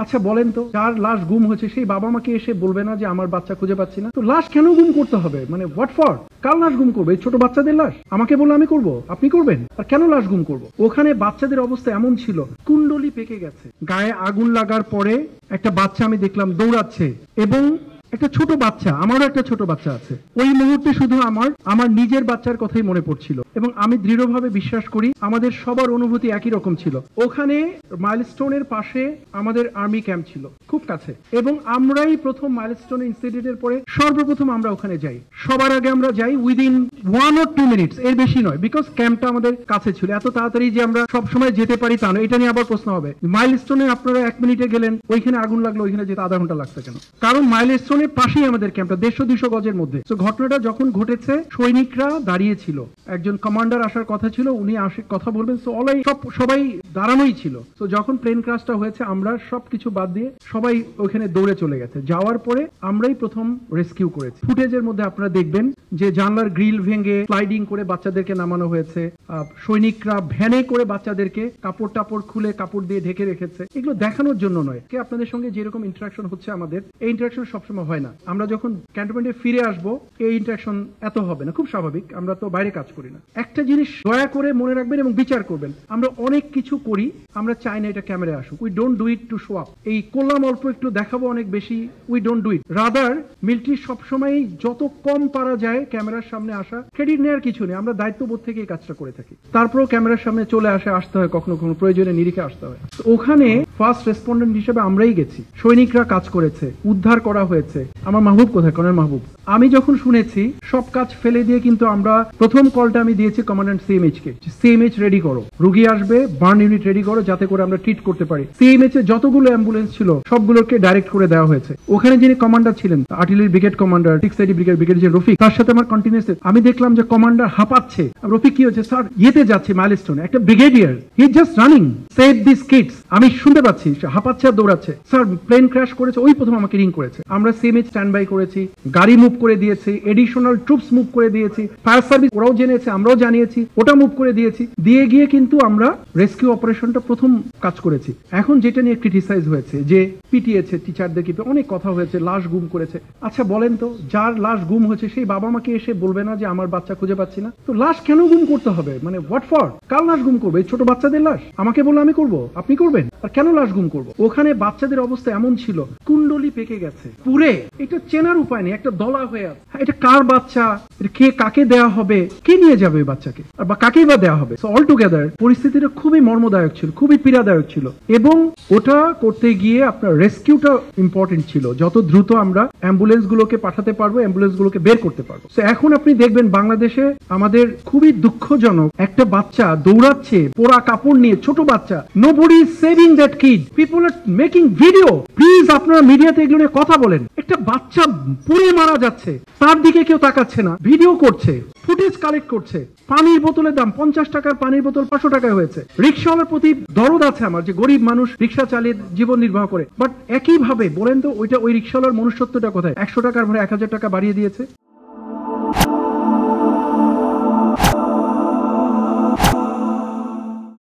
আচ্ছা বলেন তো, যার লাশ গুম হয়েছে সেই বাবা মাকে এসে বলবে না যে আমার বাচ্চা খুঁজে পাচ্ছি না? তো লাশ কেন গুম করতে হবে? মানে হোয়াট ফর? কার লাশ গুম করবে? ছোট বাচ্চাদের লাশ? আমাকে বললে আমি করব, আপনি করবেন? আর কেন লাশ গুম করব? ওখানে বাচ্চাদের অবস্থা এমন ছিল, কুণ্ডলি পেকে গেছে, গায়ে আগুন লাগার পরে একটা বাচ্চা আমি দেখলাম দৌড়াচ্ছে, এবং একটা ছোট বাচ্চা, আমারও একটা ছোট বাচ্চা আছে। ওই মুহূর্তে শুধু আমার নিজের বাচ্চার কথাই মনে পড়ছিল, এবং আমি দৃঢ়ভাবে বিশ্বাস করি আমাদের সবার অনুভূতি একই রকম ছিল। ওখানে মাইলস্টোনের পাশে আমাদের আর্মি ক্যাম্প ছিল, খুব কাছে, এবং আমরাই প্রথম মাইলস্টোন ইনস্টিটিউটের পরে সর্বপ্রথম আমরা ওখানে যাই। সবার আগে আমরা যাই উইদিন 1 or 2 মিনিটস, এর বেশি নয়, বিকজ ক্যাম্পটা আমাদের কাছে ছিল। এত তাড়াতাড়ি যে আমরা সব সময় যেতে পারি তা নয়। এটা নিয়ে আবার প্রশ্ন হবে, মাইলস্টোনে আপনারা 1 মিনিটে গেলেন, ওইখানে আগুন লাগলো, ওইখানে যেতে আধা ঘন্টা লাগছে কেন? কারণ মাইলস্টোনের পাশেই আমাদের ক্যাম্পটা, 150-200 গজের মধ্যে। তো ঘটনাটা যখন ঘটেছে, সৈনিকরা দাঁড়িয়ে ছিল, একজন কমান্ডার আসার কথা ছিল, উনি আসে কথা বলবেন, সবাই দাঁড়ানোই ছিল। তো যখন প্লেন ক্রাশটা হয়েছে, আমরা সবকিছু বাদ দিয়ে সবাই ওখানে দৌড়ে চলে গেছে। যাওয়ার পরে আমরাই প্রথম রেস্কিউ করেছি। ফুটেজের মধ্যে আপনারা দেখবেন যে জানলার গ্রিল ভেঙে স্লাইডিং করে বাচ্চাদেরকে নামানো হয়েছে, সৈনিকরা ভ্যানে করে বাচ্চাদেরকে কাপড় টাপড় খুলে কাপড় দিয়ে ঢেকে রেখেছে। এগুলো দেখানোর জন্য নয়, কে আপনাদের সঙ্গে যেরকম ইন্টারাকশন হচ্ছে আমাদের, এই ইন্টারাকশন সবসময় হয় না। আমরা যখন ক্যান্টনমেন্টে ফিরে আসবো, এই ইন্টারাকশন এত হবে না, খুব স্বাভাবিক, আমরা তো বাইরে কাজ করি না। একটা জিনিস দয়া করে মনে রাখবেন এবং বিচার করবেন, আমরা অনেক কিছু করি, আমরা চাই না এটা ক্যামেরায় আসুক। We don't do it to show up. এই করলাম অল্প একটু দেখাবো অনেক বেশি, we don't do it. Rather military সবসময় যত কম পারা যায় ক্যামেরার সামনে আসা, ক্রেডিট নেওয়ার কিছু নেই, আমরা দায়িত্ববোধ থেকে এই কাজটা করে থাকি। তারপরেও ক্যামেরার সামনে চলে আসতে হয়, কখনো কখনো প্রয়োজনে নিরিখে আসতে হয়। ওখানে ফার্স্ট রেসপন্ডেন্ট হিসেবে আমরাই গেছি, সৈনিকরা কাজ করেছে, উদ্ধার করা হয়েছে। আমার মাহবুব কোথায়? কর্নেল মাহবুব। আমি যখন শুনেছি, সব কাজ ফেলে দিয়ে কিন্তু আমরা প্রথম কলটা আমি দিয়েছি কমান্ড্যান্ট সিএমএইচ কে, সিএমএইচ রেডি করো, রুগী আসবে, বার্ন ইউনিট রেডি করো, যাতে করে আমরা ট্রিট করতে পারি। সিএমএইচ এ যতগুলো অ্যাম্বুলেন্স ছিল সবগুলোকে ডাইরেক্ট করে দেওয়া হয়েছে। ওখানে যিনি কমান্ডার ছিলেন, artillery brigade commander 680 brigadier Rafiq, তার সাথে আমার কন্টিনিউয়াস, আমি দেখলাম যে কমান্ডার হাঁপাচ্ছে। রফিক কি হচ্ছে? স্যার ইয়েতে যাচ্ছে মাইলস্টোনে, একটা brigadier, he just running, save this kids. আমি শুনতে পাচ্ছি হাঁপাচ্ছে আর দৌড়াচ্ছে। স্যার প্লেন ক্র্যাশ করেছে, ওই প্রথম আমাকে রিং করেছে। আমরা সিএমএইচ স্ট্যান্ড বাই করেছি, গাড়ি মুভ করে দিয়েছি, এডিশনাল ট্রুপস মুভ করে দিয়েছি, ফায়ার সার্ভিস ওরাও জেনেছে, আমরাও জানিয়েছি, ওটা মুভ করে দিয়েছি। দিয়ে গিয়ে কিন্তু আমরা রেস্কিউ অপারেশনটা প্রথম কাজ করেছি। এখন যেটা নিয়ে ক্রিটিসাইজ হয়েছে যে পিটিয়েছে টিচারদেরকে, অনেক কথা হয়েছে, লাশ গুম করেছে। আচ্ছা বলেন তো, যার লাশ গুম হয়েছে সেই বাবা মাকে এসে বলবে না যে আমার বাচ্চা খুঁজে পাচ্ছি না? তো লাশ কেন গুম করতে হবে? মানে হোয়াট ফর? কার লাশ গুম করবে? ছোট বাচ্চাদের লাশ? আমাকে বললে আমি করব, আপনি করবেন? আর কেন লাশ গুম করব? ওখানে বাচ্চাদের অবস্থা এমন ছিল, কুণ্ডলি পেকে গেছে পুরে, এটা চেনার উপায় নেই, একটা দলা হয়ে আছে। এটা কার বাচ্চা? কে কাকে দেয়া হবে? কে নিয়ে যাবে ওই বাচ্চাকে? আর বা কাকেই বা দেওয়া হবে? অল টুগেদার পরিস্থিতিটা খুবই মর্মদায়ক ছিল, খুবই পীড়াদায়ক ছিল, এবং ওটা করতে গিয়ে আপনার রেস্কিউটা ইম্পর্টেন্ট ছিল। যত দ্রুত আমরা অ্যাম্বুলেন্স গুলোকে পাঠাতে পারবো, অ্যাম্বুলেন্স গুলোকে বের করতে পারবো। এখন আপনি দেখবেন বাংলাদেশে আমাদের খুবই দুঃখজনক, একটা বাচ্চা দৌড়াচ্ছে পোড়া কাপড় নিয়ে, ছোট বাচ্চা, nobody is saving that kid, people are making video. Please আপনারা মিডিয়াতে এগুলো নিয়ে কথা বলেন। একটা বাচ্চা পুড়ে মারা যাচ্ছে, তার দিকে কেউ তাকাচ্ছে না, ভিডিও করছে, ফুটেজ কালেক্ট করছে। পানির বোতলের দাম 50 টাকার পানির বোতল 500 টাকায় হয়েছে। রিক্সাওয়ালার প্রতি দরদ আছে আমার, যে গরিব মানুষ রিক্সা চালিয়ে জীবন নির্বাহ করে, বাট একই ভাবে বলেন তো ওই রিক্সাওয়ালার মনুষ্যত্বটা কোথায়? 100 টাকার ভরে 1000 টাকা বাড়িয়ে দিয়েছে।